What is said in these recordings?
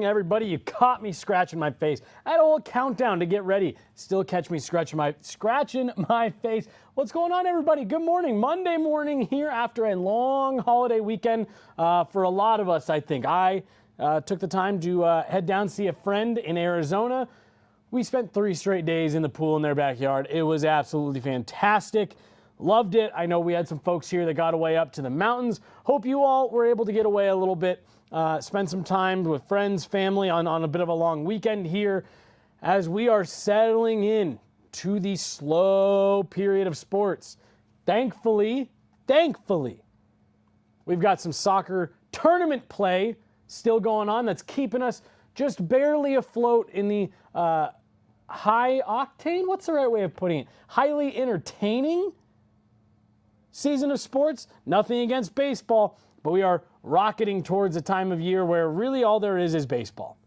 everybody. You caught me scratching my face. I had a whole countdown to get ready. Still catch me scratching my face. What's going on, everybody? Good morning. Monday morning here after a long holiday weekend for a lot of us, I think. I took the time to head down, see a friend in Arizona. We spent 3 straight days in the pool in their backyard. It was absolutely fantastic. Loved it. I know we had some folks here that got away up to the mountains. Hope you all were able to get away a little bit, spend some time with friends, family on a bit of a long weekend here as we are settling in to the slow period of sports. Thankfully, we've got some soccer tournament play still going on that's keeping us just barely afloat in the high octane, what's the right way of putting it? Highly entertaining season of sports. Nothing against baseball, but we are rocketing towards a time of year where really all there is baseball.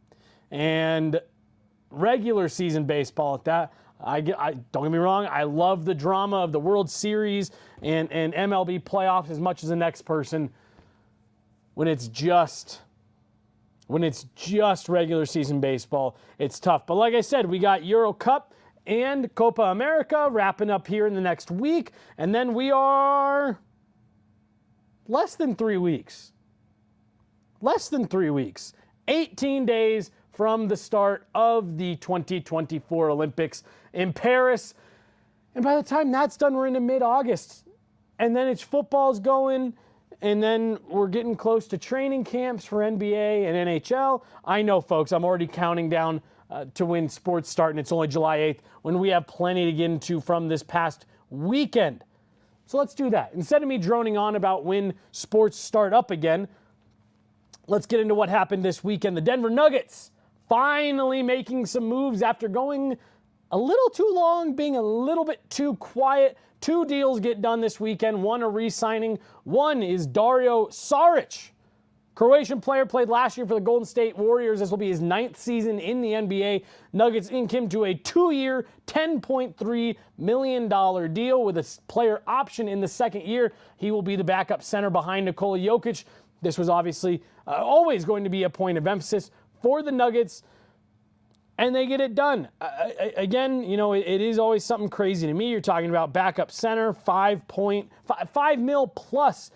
And regular season baseball at that, don't get me wrong, I love the drama of the World Series and MLB playoffs as much as the next person. When it's just regular season baseball, it's tough. But like I said, we got Euro Cup and Copa America wrapping up here in the next week. And then we are less than 3 weeks. 18 days from the start of the 2024 Olympics in Paris. And by the time that's done, we're into mid-August. And then it's football's going. And then we're getting close to training camps for NBA and NHL. I know, folks, I'm already counting down to when sports start, and it's only July 8th, when we have plenty to get into from this past weekend. So let's do that. Instead of me droning on about when sports start up again, let's get into what happened this weekend. The Denver Nuggets finally making some moves after going a little too long, being a little bit too quiet. 2 deals get done this weekend. One a re-signing. One is Dario Saric. Croatian player, played last year for the Golden State Warriors. This will be his 9th season in the NBA. Nuggets ink him to a 2-year, $10.3 million deal with a player option in the 2nd year. He will be the backup center behind Nikola Jokic. This was obviously always going to be a point of emphasis for the Nuggets. And they get it done. Again, you know, it is always something crazy to me. You're talking about backup center, $5 mil plus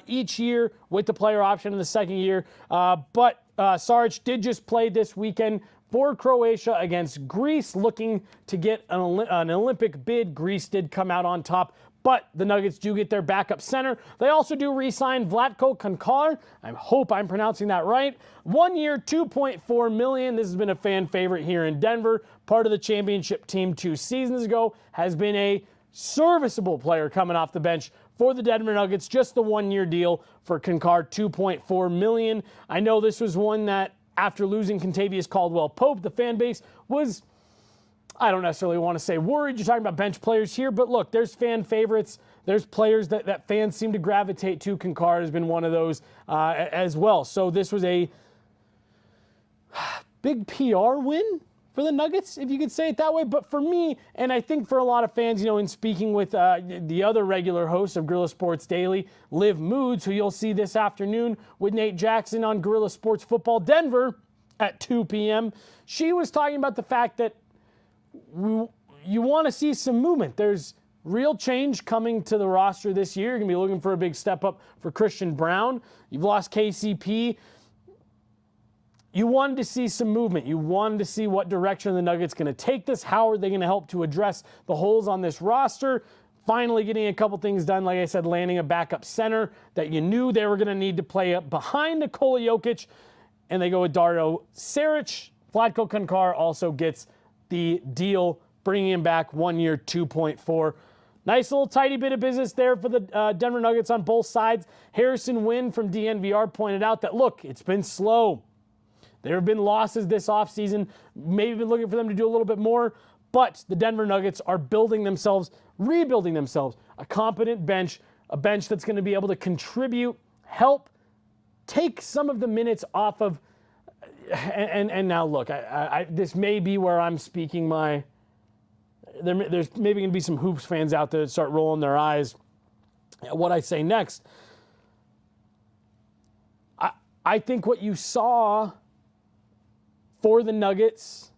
each year with the player option in the 2nd year. But Saric did just play this weekend for Croatia against Greece, looking to get an Olympic bid. Greece did come out on top, but the Nuggets do get their backup center. They also do re-sign Vlatko Konkar. I hope I'm pronouncing that right. 1 year, $2.4 million. This has been a fan favorite here in Denver. Part of the championship team 2 seasons ago. Has been a serviceable player coming off the bench for the Denver Nuggets. Just the 1-year deal for Konkar, $2.4 million. I know this was one that, after losing Kentavious Caldwell-Pope, the fan base was, I don't necessarily want to say worried. You're talking about bench players here, but look, there's fan favorites. There's players that fans seem to gravitate to. Konkar has been one of those as well. So this was a big PR win for the Nuggets, if you could say it that way. But for me, and I think for a lot of fans, you know, in speaking with the other regular host of Guerilla Sports Daily, Liv Moods, who you'll see this afternoon with Nate Jackson on Guerilla Sports Football Denver at 2 p.m., she was talking about the fact that you want to see some movement. There's real change coming to the roster this year. You're going to be looking for a big step up for Christian Brown. You've lost KCP. You wanted to see some movement. You wanted to see what direction the Nuggets going to take this. How are they going to help to address the holes on this roster? Finally getting a couple things done. Like I said, landing a backup center that you knew they were going to need to play up behind Nikola Jokic. And they go with Dario Saric. Vlatko Konkar also gets the deal, bringing him back 1 year, 2.4. Nice little tidy bit of business there for the Denver Nuggets on both sides. Harrison Wynn from DNVR pointed out that, look, it's been slow. There have been losses this offseason. Maybe been looking for them to do a little bit more, but the Denver Nuggets are rebuilding themselves, a competent bench, a bench that's going to be able to contribute, help, take some of the minutes off of. And now look, this may be where I'm speaking my. There's maybe going to be some Hoops fans out there that start rolling their eyes at what I say next. I think what you saw for the Nuggets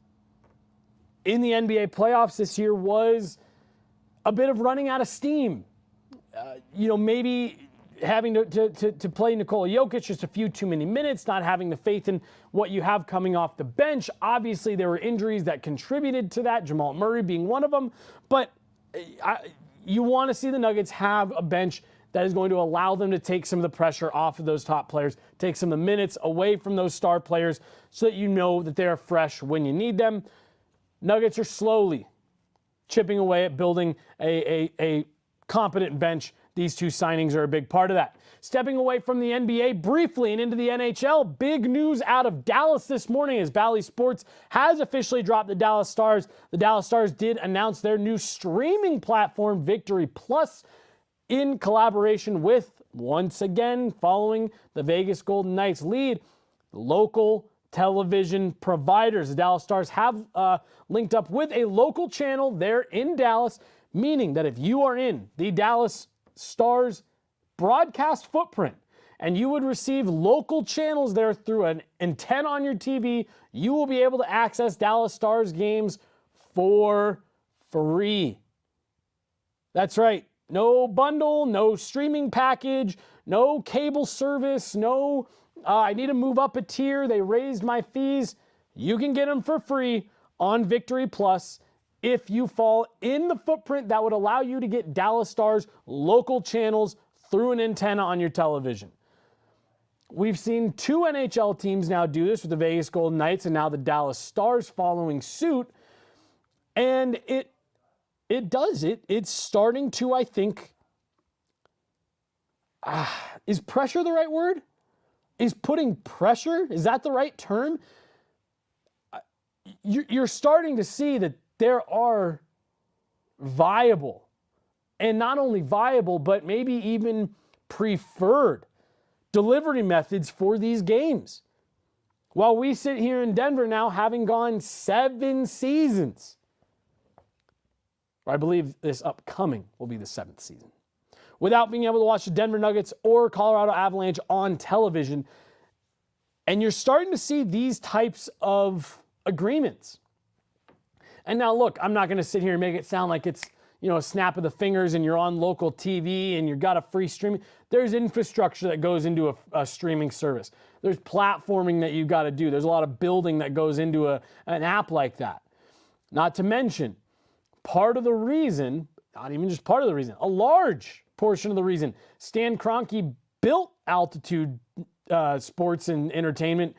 in the NBA playoffs this year was a bit of running out of steam. Maybe having to play Nikola Jokic just a few too many minutes, not having the faith in what you have coming off the bench. Obviously, there were injuries that contributed to that, Jamal Murray being one of them. But you want to see the Nuggets have a bench that is going to allow them to take some of the pressure off of those top players, take some of the minutes away from those star players so that you know that they are fresh when you need them. Nuggets are slowly chipping away at building a competent bench. These two signings are a big part of that. Stepping away from the NBA briefly and into the NHL, big news out of Dallas this morning as Bally Sports has officially dropped the Dallas Stars. The Dallas Stars did announce their new streaming platform, Victory Plus, in collaboration with, once again, following the Vegas Golden Knights lead, local television providers. The Dallas Stars have linked up with a local channel there in Dallas, meaning that if you are in the Dallas Stars broadcast footprint and you would receive local channels there through an antenna on your TV, you will be able to access Dallas Stars games for free. That's right. No bundle, no streaming package, no cable service, no I need to move up a tier, they raised my fees. You can get them for free on Victory Plus if you fall in the footprint that would allow you to get Dallas Stars local channels through an antenna on your television. We've seen two NHL teams now do this with the Vegas Golden Knights and now the Dallas Stars following suit. And it's starting to, I think, is pressure the right word? Is putting pressure, is that the right term? You're starting to see that there are viable, and not only viable, but maybe even preferred delivery methods for these games. While we sit here in Denver now having gone 7 seasons, I believe this upcoming will be the 7th season, without being able to watch the Denver Nuggets or Colorado Avalanche on television. And you're starting to see these types of agreements. And now look, I'm not going to sit here and make it sound like it's, a snap of the fingers and you're on local TV and you've got a free streaming. There's infrastructure that goes into a streaming service. There's platforming that you've got to do. There's a lot of building that goes into an app like that. Not to mention, part of the reason, not even just part of the reason, a large portion of the reason Stan Kroenke built Altitude Sports and Entertainment.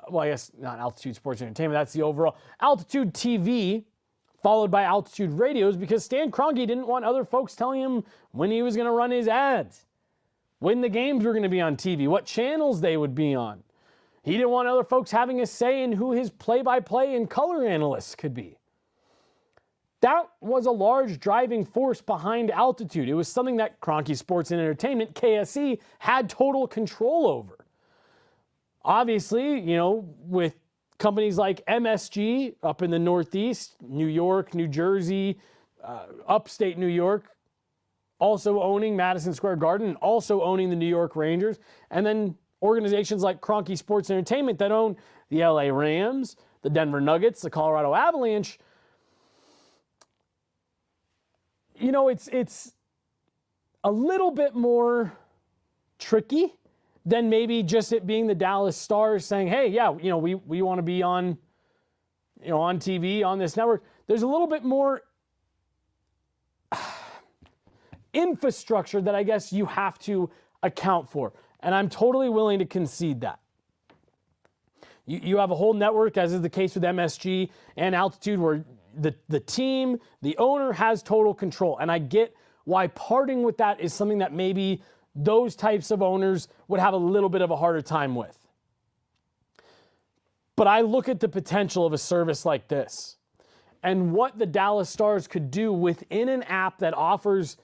Well, I guess not Altitude Sports and Entertainment. That's the overall. Altitude TV, followed by Altitude Radios, because Stan Kroenke didn't want other folks telling him when he was going to run his ads, when the games were going to be on TV, what channels they would be on. He didn't want other folks having a say in who his play-by-play and color analysts could be. That was a large driving force behind Altitude. It was something that Kroenke Sports and Entertainment, KSE, had total control over. Obviously, with companies like MSG up in the Northeast, New York, New Jersey, upstate New York, also owning Madison Square Garden, also owning the New York Rangers, and then organizations like Kroenke Sports Entertainment that own the LA Rams, the Denver Nuggets, the Colorado Avalanche. It's a little bit more tricky than maybe just it being the Dallas Stars saying, hey, yeah, we want to be on, on TV, on this network. There's a little bit more infrastructure that I guess you have to account for. And I'm totally willing to concede that. You have a whole network, as is the case with MSG and Altitude, where the team, the owner has total control. And I get why parting with that is something that maybe those types of owners would have a little bit of a harder time with. But I look at the potential of a service like this and what the Dallas Stars could do within an app that offers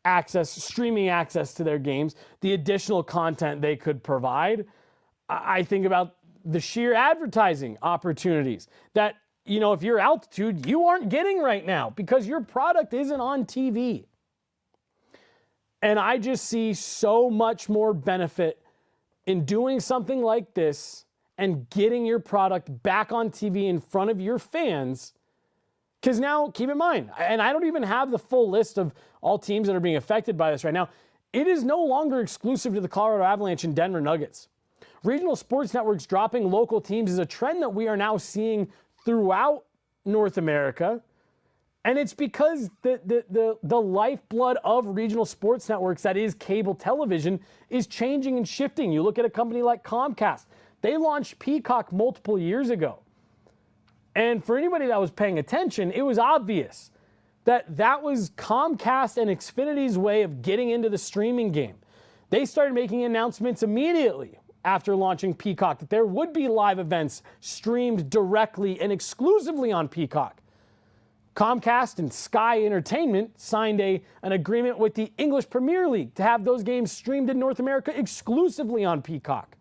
access, streaming access to their games, the additional content they could provide. I think about the sheer advertising opportunities that, if you're Altitude, you aren't getting right now because your product isn't on TV. And I just see so much more benefit in doing something like this and getting your product back on TV in front of your fans. Because now, keep in mind, and I don't even have the full list of all teams that are being affected by this right now, it is no longer exclusive to the Colorado Avalanche and Denver Nuggets. Regional sports networks dropping local teams is a trend that we are now seeing throughout North America. And it's because the lifeblood of regional sports networks, that is cable television, is changing and shifting. You look at a company like Comcast. They launched Peacock multiple years ago. And for anybody that was paying attention, it was obvious that that was Comcast and Xfinity's way of getting into the streaming game. They started making announcements immediately after launching Peacock that there would be live events streamed directly and exclusively on Peacock. Comcast and Sky Entertainment signed an agreement with the English Premier League to have those games streamed in North America exclusively on Peacock.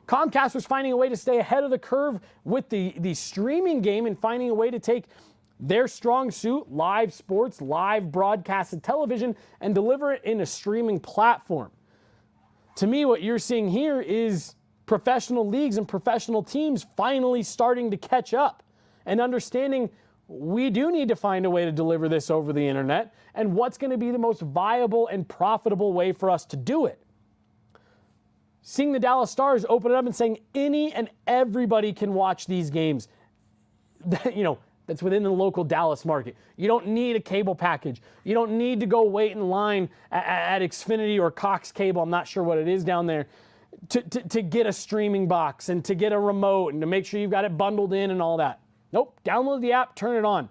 Comcast was finding a way to stay ahead of the curve with the streaming game and finding a way to take their strong suit, live sports, live broadcasted television, and deliver it in a streaming platform. To me, what you're seeing here is professional leagues and professional teams finally starting to catch up and understanding we do need to find a way to deliver this over the internet, and what's going to be the most viable and profitable way for us to do it. Seeing the Dallas Stars open it up and saying any and everybody can watch these games, that's within the local Dallas market. You don't need a cable package. You don't need to go wait in line at Xfinity or Cox Cable, I'm not sure what it is down there, to get a streaming box and to get a remote and to make sure you've got it bundled in and all that. Nope, download the app, turn it on.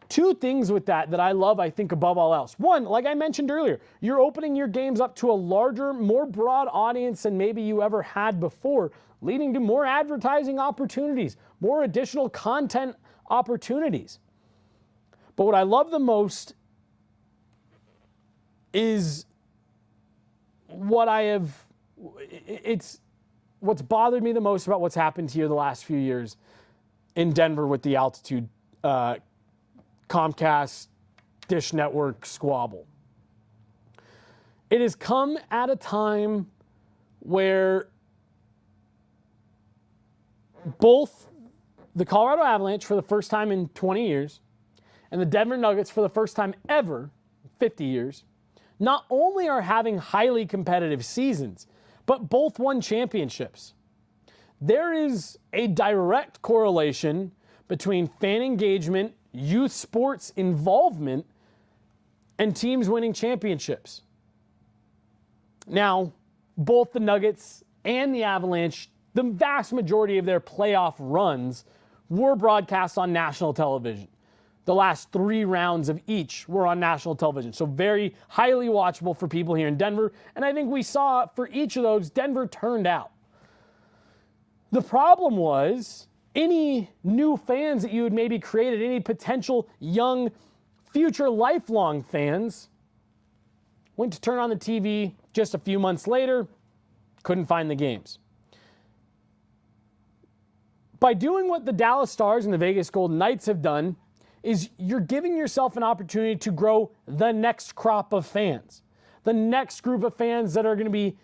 Two things with that I love, I think, above all else. One, like I mentioned earlier, you're opening your games up to a larger, more broad audience than maybe you ever had before, leading to more advertising opportunities, more additional content opportunities. But what I love the most is what's bothered me the most about what's happened here the last few years in Denver with the altitude Comcast Dish Network squabble. It has come at a time where both the Colorado Avalanche, for the first time in 20 years, and the Denver Nuggets, for the first time ever, 50 years, not only are having highly competitive seasons, but both won championships. There is a direct correlation between fan engagement, youth sports involvement, and teams winning championships. Now, both the Nuggets and the Avalanche, the vast majority of their playoff runs were broadcast on national television. The last 3 rounds of each were on national television, so very highly watchable for people here in Denver. And I think we saw for each of those, Denver turned out. The problem was any new fans that you had maybe created, any potential young, future lifelong fans, went to turn on the TV just a few months later, couldn't find the games. By doing what the Dallas Stars and the Vegas Golden Knights have done, is you're giving yourself an opportunity to grow the next crop of fans, the next group of fans that are going to be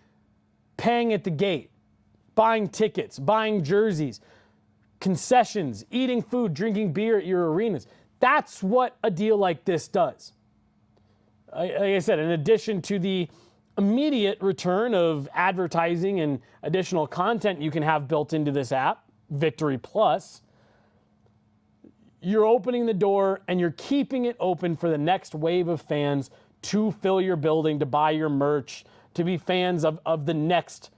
paying at the gate, buying tickets, buying jerseys, concessions, eating food, drinking beer at your arenas. That's what a deal like this does. Like I said, in addition to the immediate return of advertising and additional content you can have built into this app, Victory Plus, you're opening the door and you're keeping it open for the next wave of fans to fill your building, to buy your merch, to be fans of the next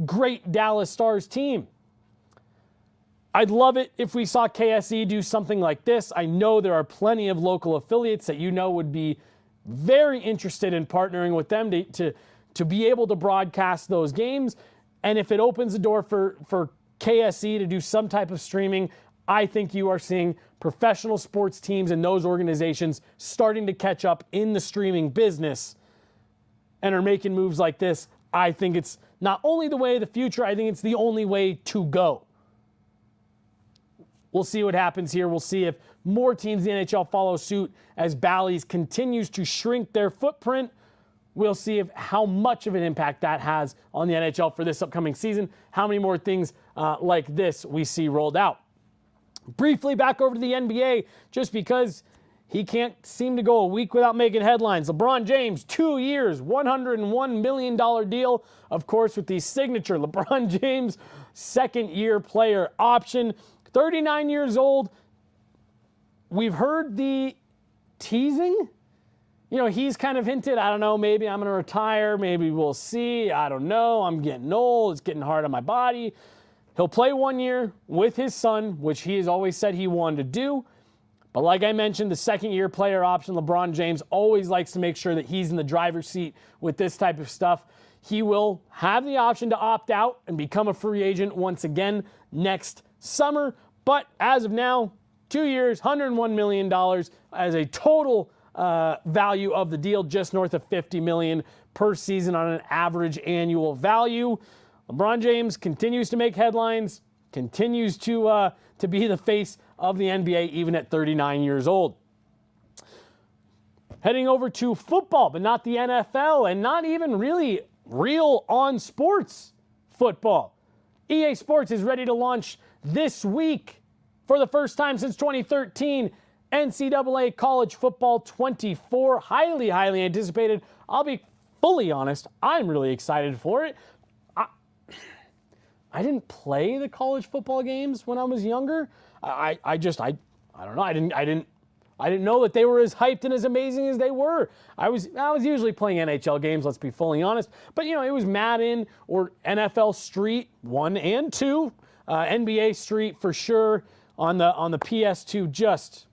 great Dallas Stars team. I'd love it if we saw KSE do something like this. I know there are plenty of local affiliates that would be very interested in partnering with them to be able to broadcast those games. And if it opens the door for KSE to do some type of streaming, I think you are seeing professional sports teams and those organizations starting to catch up in the streaming business and are making moves like this. I think it's not only the way of the future, I think it's the only way to go. We'll see what happens here. We'll see if more teams in the NHL follow suit as Bally's continues to shrink their footprint. We'll see how much of an impact that has on the NHL for this upcoming season, how many more things like this we see rolled out. Briefly back over to the NBA, just because he can't seem to go a week without making headlines. LeBron James, 2 years, $101 million deal, of course, with the signature LeBron James second-year player option. 39 years old. We've heard the teasing. You know, he's kind of hinted, I don't know, maybe I'm going to retire. Maybe we'll see. I don't know. I'm getting old. It's getting hard on my body. He'll play 1 year with his son, which he has always said he wanted to do. But like I mentioned, the second-year player option, LeBron James always likes to make sure that he's in the driver's seat with this type of stuff. He will have the option to opt out and become a free agent once again next summer. But as of now, 2 years, $101 million as a total value of the deal, just north of $50 million per season on an average annual value. LeBron James continues to make headlines, continues to be the face of the NBA even at 39 years old. Heading over to football, but not the NFL, and not even really real on sports football. EA Sports is ready to launch this week, for the first time since 2013, NCAA College Football 24. Highly, highly anticipated. I'll be fully honest, I'm really excited for it. I didn't play the college football games when I was younger. I don't know. I didn't know that they were as hyped and as amazing as they were. I was usually playing NHL games, let's be fully honest. But, you know, it was Madden or NFL Street 1 and 2, NBA Street for sure on the PS2, just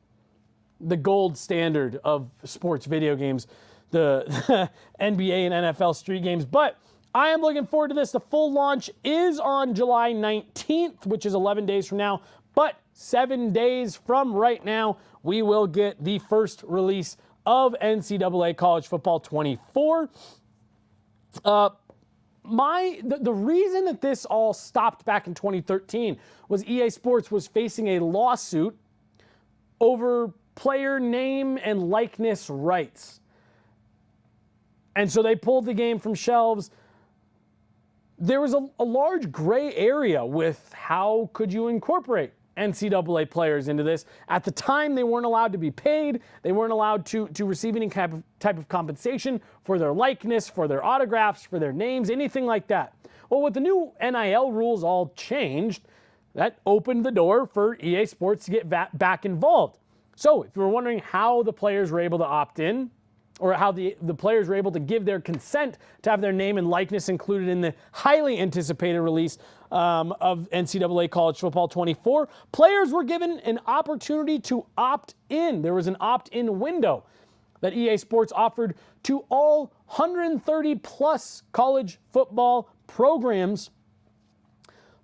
the gold standard of sports video games, the NBA and NFL Street games. But I am looking forward to this. The full launch is on July 19th, which is 11 days from now. But 7 days from right now, we will get the first release of NCAA College Football 24. The reason that this all stopped back in 2013 was EA Sports was facing a lawsuit over player name and likeness rights. And so they pulled the game from shelves. There was a large gray area with how could you incorporate NCAA players into this. At the time, they weren't allowed to be paid. They weren't allowed to receive any type of compensation for their likeness, for their autographs, for their names, anything like that. Well, with the new NIL rules all changed, that opened the door for EA Sports to get back involved. So if you were wondering how the players were able to opt in, or how the players were able to give their consent to have their name and likeness included in the highly anticipated release of NCAA College Football 24, players were given an opportunity to opt in. There was an opt-in window that EA Sports offered to all 130-plus college football programs.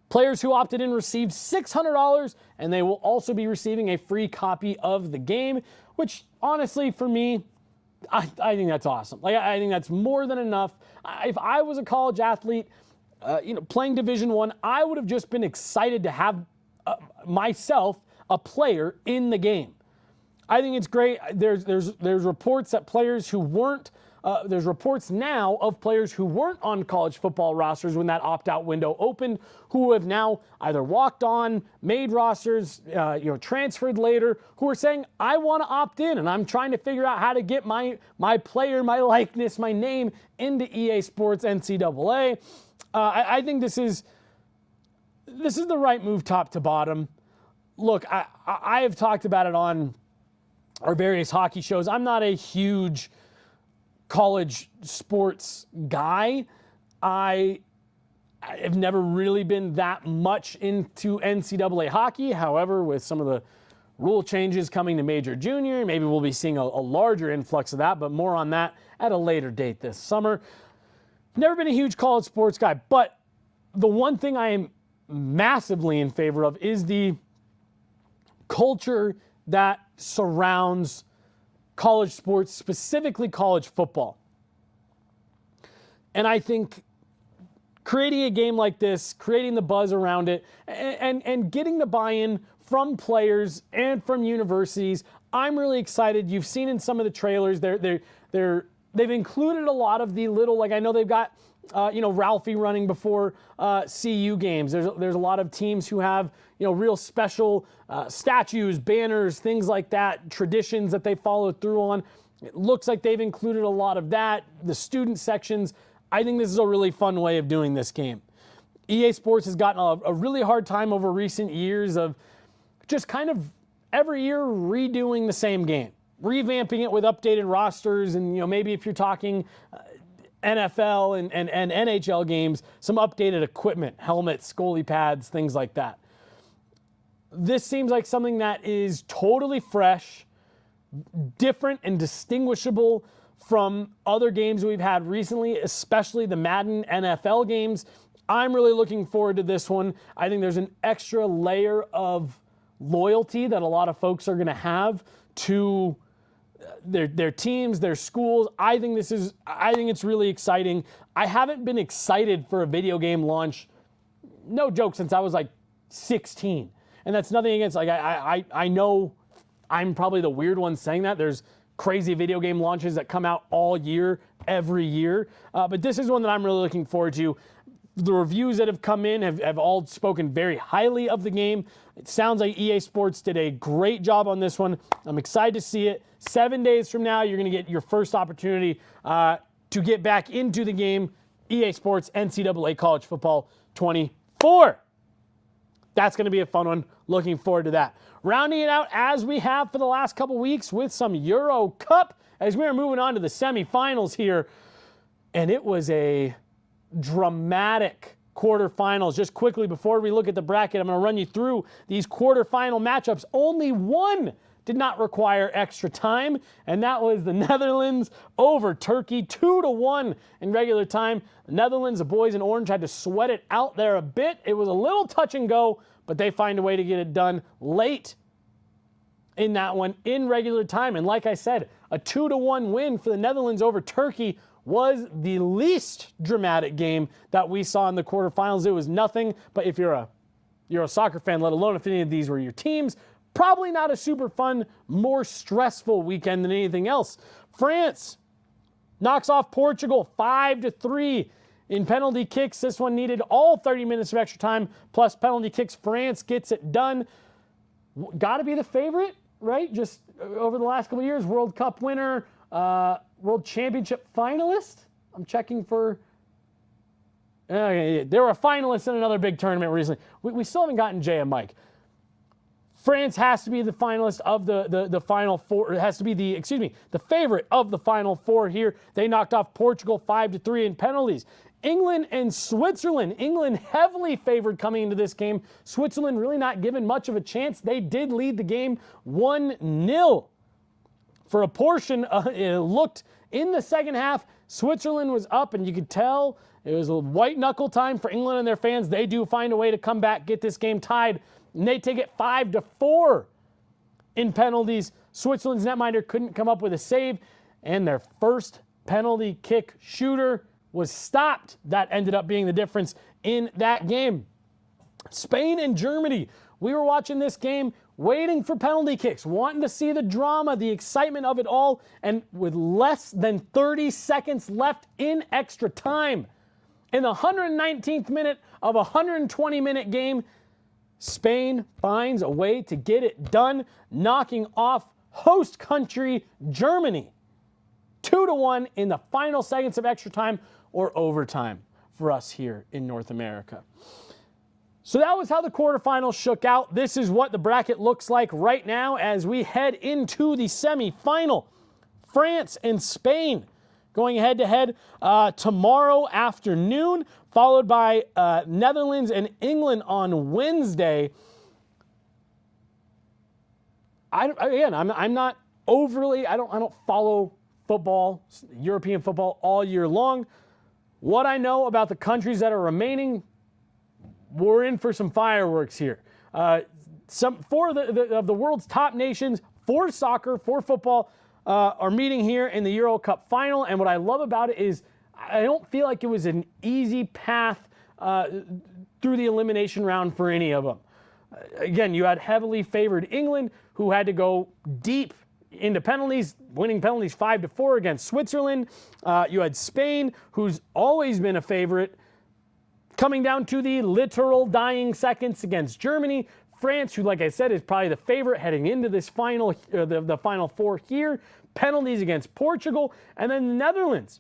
Players who opted in received $600, and they will also be receiving a free copy of the game, which honestly, for me, I think that's awesome. Like, I think that's more than enough. If I was a college athlete, playing Division I, I would have just been excited to have myself a player in the game. I think it's great. There's reports that players who weren't. There's reports now of players who weren't on college football rosters when that opt-out window opened, who have now either walked on, made rosters, transferred later, who are saying, I want to opt in, and I'm trying to figure out how to get my player, my likeness, my name into EA Sports NCAA. I think this is the right move top to bottom. Look, I have talked about it on our various hockey shows. I'm not a huge college sports guy. I have never really been that much into NCAA hockey. However, with some of the rule changes coming to Major Junior, maybe we'll be seeing a larger influx of that, but more on that at a later date this summer. Never been a huge college sports guy, but the one thing I am massively in favor of is the culture that surrounds college sports, specifically college football. And I think creating a game like this, creating the buzz around it, and getting the buy-in from players and from universities, I'm really excited. You've seen in some of the trailers, they've included a lot of the little, like I know they've got Ralphie running before CU games. There's a lot of teams who have, real special statues, banners, things like that, traditions that they follow through on. It looks like they've included a lot of that. The student sections, I think this is a really fun way of doing this game. EA Sports has gotten a really hard time over recent years of just kind of every year redoing the same game, revamping it with updated rosters, and maybe if you're talking NFL and NHL games, some updated equipment, helmets, goalie pads, things like that. This seems like something that is totally fresh, different, and distinguishable from other games we've had recently, especially the Madden NFL games. I'm really looking forward to this one. I think there's an extra layer of loyalty that a lot of folks are going to have to their teams, their schools. I think it's really exciting. I haven't been excited for a video game launch, no joke, since I was like 16. And that's nothing against, I know I'm probably the weird one saying that. There's crazy video game launches that come out all year, every year. But this is one that I'm really looking forward to. The reviews that have come in have all spoken very highly of the game. It sounds like EA Sports did a great job on this one. I'm excited to see it. 7 days from now, you're going to get your first opportunity to get back into the game. EA Sports NCAA College Football 24. That's going to be a fun one. Looking forward to that. Rounding it out as we have for the last couple weeks with some Euro Cup as we are moving on to the semifinals here. And it was a dramatic quarterfinals. Just quickly before we look at the bracket, I'm going to run you through these quarterfinal matchups. Only one did not require extra time, and that was the Netherlands over Turkey, 2-1 in regular time. The Netherlands, the boys in orange, had to sweat it out there a bit. It was a little touch and go, but they find a way to get it done late in that one in regular time. And like I said, a 2-1 win for the Netherlands over Turkey was the least dramatic game that we saw in the quarterfinals. It was nothing, but if you're a soccer fan, let alone if any of these were your teams, probably not a super fun, more stressful weekend than anything else. France knocks off Portugal 5-3 in penalty kicks. This one needed all 30 minutes of extra time plus penalty kicks. France gets it done. Got to be the favorite, right? Just over the last couple of years, World Cup winner, World Championship finalist. I'm checking for... they were a finalist in another big tournament recently. We still haven't gotten Jay and Mike. France has to be the finalist of the Final Four. It has to be the favorite of the Final Four here. They knocked off Portugal 5-3 in penalties. England and Switzerland. England heavily favored coming into this game. Switzerland really not given much of a chance. They did lead the game 1-0. For a portion, it looked in the second half, Switzerland was up, and you could tell it was a white-knuckle time for England and their fans. They do find a way to come back, get this game tied, and they take it 5-4 in penalties. Switzerland's netminder couldn't come up with a save, and their first penalty kick shooter was stopped. That ended up being the difference in that game. Spain and Germany. We were watching this game, waiting for penalty kicks, wanting to see the drama, the excitement of it all, and with less than 30 seconds left in extra time, in the 119th minute of a 120-minute game, Spain finds a way to get it done, knocking off host country Germany 2-1 in the final seconds of extra time or overtime for us here in North America. So that was how the quarterfinals shook out. This is what the bracket looks like right now as we head into the semifinal. France and Spain going head-to-head tomorrow afternoon, followed by Netherlands and England on Wednesday. I'm not overly, I don't follow football, European football all year long. What I know about the countries that are remaining, we're in for some fireworks here. Four of the world's top nations for soccer, for football, are meeting here in the Euro Cup final. And what I love about it is I don't feel like it was an easy path through the elimination round for any of them. Again, you had heavily favored England, who had to go deep into penalties, winning penalties 5-4 against Switzerland. You had Spain, who's always been a favorite, coming down to the literal dying seconds against Germany. France, who, like I said, is probably the favorite heading into this final, the Final Four here. Penalties against Portugal. And then the Netherlands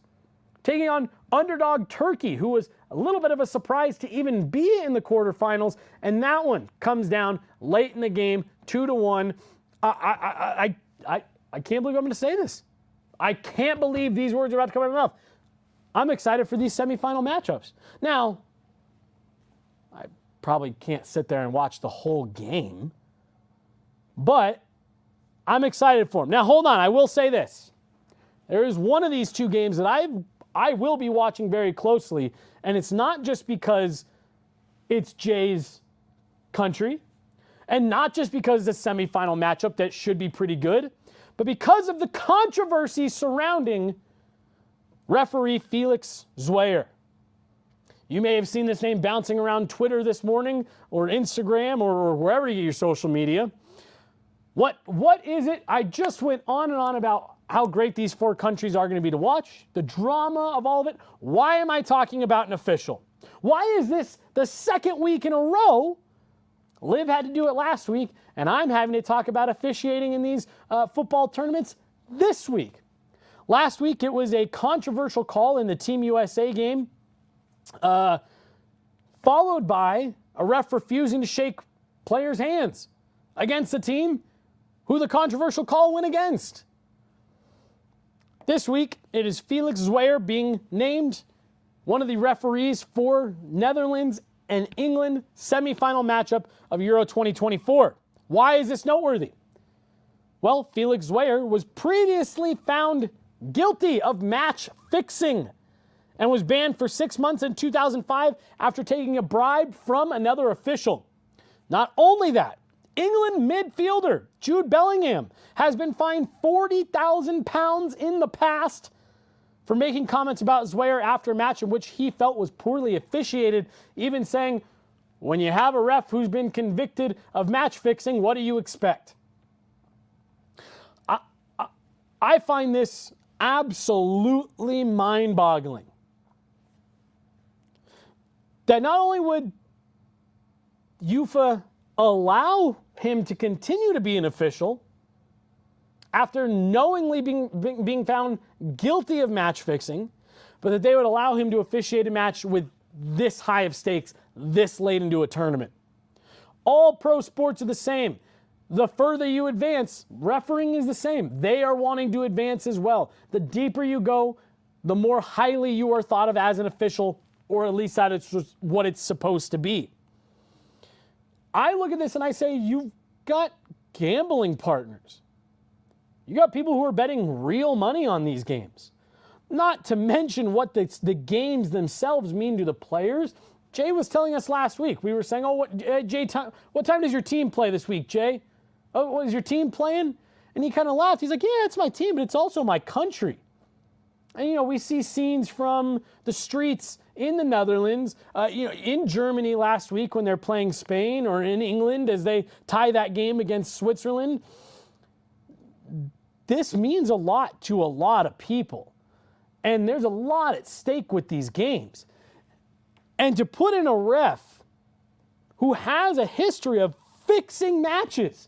taking on underdog Turkey, who was a little bit of a surprise to even be in the quarterfinals. And that one comes down late in the game, 2-1. I can't believe I'm going to say this. I can't believe these words are about to come out of my mouth. I'm excited for these semifinal matchups. Now, I probably can't sit there and watch the whole game, but I'm excited for them. Now, hold on. I will say this. There is one of these two games that I will be watching very closely, and it's not just because it's Jay's country, and not just because it's a semifinal matchup that should be pretty good, but because of the controversy surrounding referee Felix Zweier. You may have seen this name bouncing around Twitter this morning, or Instagram, or wherever you get your social media. What is it? I just went on and on about how great these four countries are going to be to watch, the drama of all of it. Why am I talking about an official? Why is this the second week in a row? Liv had to do it last week, and I'm having to talk about officiating in these football tournaments this week. Last week, it was a controversial call in the Team USA game, followed by a ref refusing to shake players' hands against the team who the controversial call went against. This week, it is Felix Zweier being named one of the referees for Netherlands and England semifinal matchup of Euro 2024. Why is this noteworthy? Well, Felix Zweier was previously found guilty of match fixing and was banned for 6 months in 2005 after taking a bribe from another official. Not only that, England midfielder Jude Bellingham has been fined £40,000 in the past for making comments about Zweier after a match in which he felt was poorly officiated, even saying, when you have a ref who's been convicted of match fixing, what do you expect? I find this absolutely mind-boggling. That not only would UEFA allow him to continue to be an official after knowingly being found guilty of match fixing, but that they would allow him to officiate a match with this high of stakes this late into a tournament. All pro sports are the same. The further you advance, refereeing is the same. They are wanting to advance as well. The deeper you go, the more highly you are thought of as an official, or at least that it's what it's supposed to be. I look at this and I say, you've got gambling partners. You got people who are betting real money on these games. Not to mention what the games themselves mean to the players. Jay was telling us last week. We were saying, what time does your team play this week, Jay? Oh, what is your team playing? And he kind of laughed. He's like, yeah, it's my team, but it's also my country. And, we see scenes from the streets in the Netherlands, in Germany last week when they're playing Spain, or in England as they tie that game against Switzerland. This means a lot to a lot of people. And there's a lot at stake with these games. And to put in a ref who has a history of fixing matches,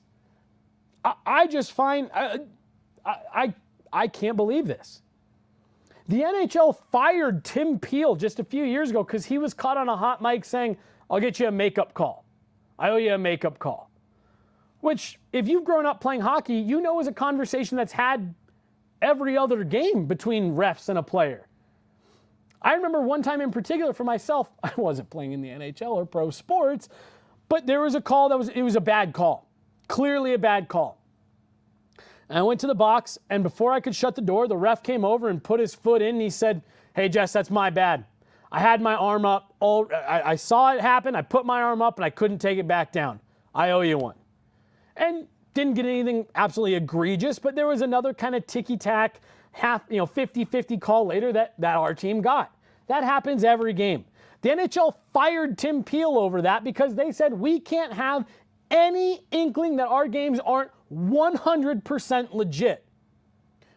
I just find, I can't believe this. The NHL fired Tim Peel just a few years ago because he was caught on a hot mic saying, I'll get you a makeup call. I owe you a makeup call. Which, if you've grown up playing hockey, you know is a conversation that's had every other game between refs and a player. I remember one time in particular for myself, I wasn't playing in the NHL or pro sports, but there was a call it was a bad call. Clearly a bad call. And I went to the box, and before I could shut the door, the ref came over and put his foot in, and he said, hey, Jess, that's my bad. I had my arm up. I saw it happen. I put my arm up, and I couldn't take it back down. I owe you one. And didn't get anything absolutely egregious, but there was another kind of ticky-tack, 50-50 call later that our team got. That happens every game. The NHL fired Tim Peel over that because they said we can't have any inkling that our games aren't 100% legit.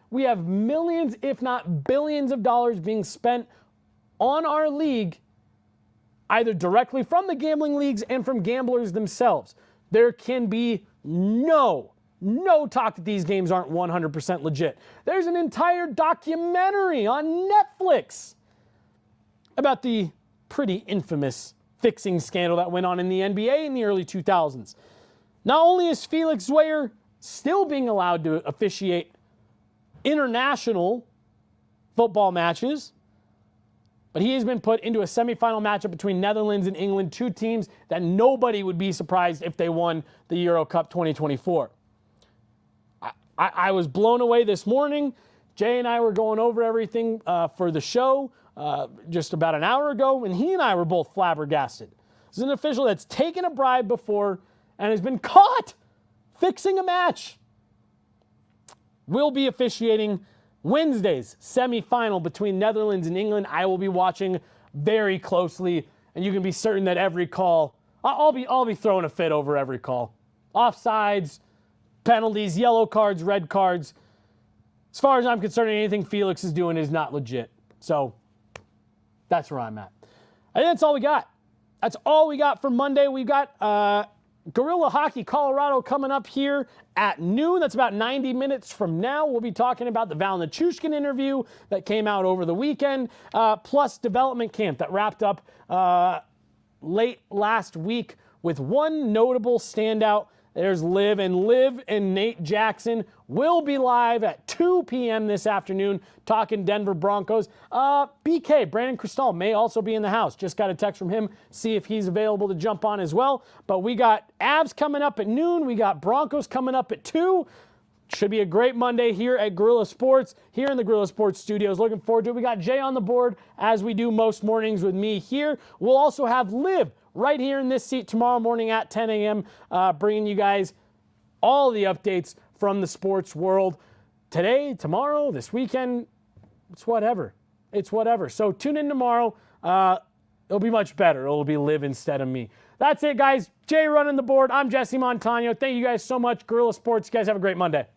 We have millions, if not billions of dollars being spent on our league, either directly from the gambling leagues and from gamblers themselves. There can be no talk that these games aren't 100% legit. There's an entire documentary on Netflix about the pretty infamous fixing scandal that went on in the NBA in the early 2000s. Not only is Felix Zwayer still being allowed to officiate international football matches, but he has been put into a semifinal matchup between Netherlands and England, two teams that nobody would be surprised if they won the Euro Cup 2024. I was blown away this morning. Jay and I were going over everything for the show just about an hour ago, and he and I were both flabbergasted. This is an official that's taken a bribe before and has been caught fixing a match. We'll be officiating Wednesday's semifinal between Netherlands and England. I will be watching very closely, and you can be certain that every call, I'll be throwing a fit over every call. Offsides, penalties, yellow cards, red cards. As far as I'm concerned, anything Felix is doing is not legit. So that's where I'm at. I think that's all we got. That's all we got for Monday. We've got Guerilla Hockey Colorado coming up here at noon. That's about 90 minutes from now. We'll be talking about the Val Nichushkin interview that came out over the weekend, plus development camp that wrapped up late last week with one notable standout. There's Liv and Nate Jackson will be live at 2 p.m. this afternoon talking Denver Broncos. BK, Brandon Cristal, may also be in the house. Just got a text from him, see if he's available to jump on as well. But we got Avs coming up at noon. We got Broncos coming up at 2. Should be a great Monday here at Guerilla Sports, here in the Guerilla Sports studios. Looking forward to it. We got Jay on the board, as we do most mornings with me here. We'll also have Liv right here in this seat tomorrow morning at 10 a.m., bringing you guys all the updates from the sports world. Today, tomorrow, this weekend, it's whatever. It's whatever. So tune in tomorrow. It'll be much better. It'll be Liv instead of me. That's it, guys. Jay running the board. I'm Jesse Montaño. Thank you guys so much. Guerilla Sports. You guys have a great Monday.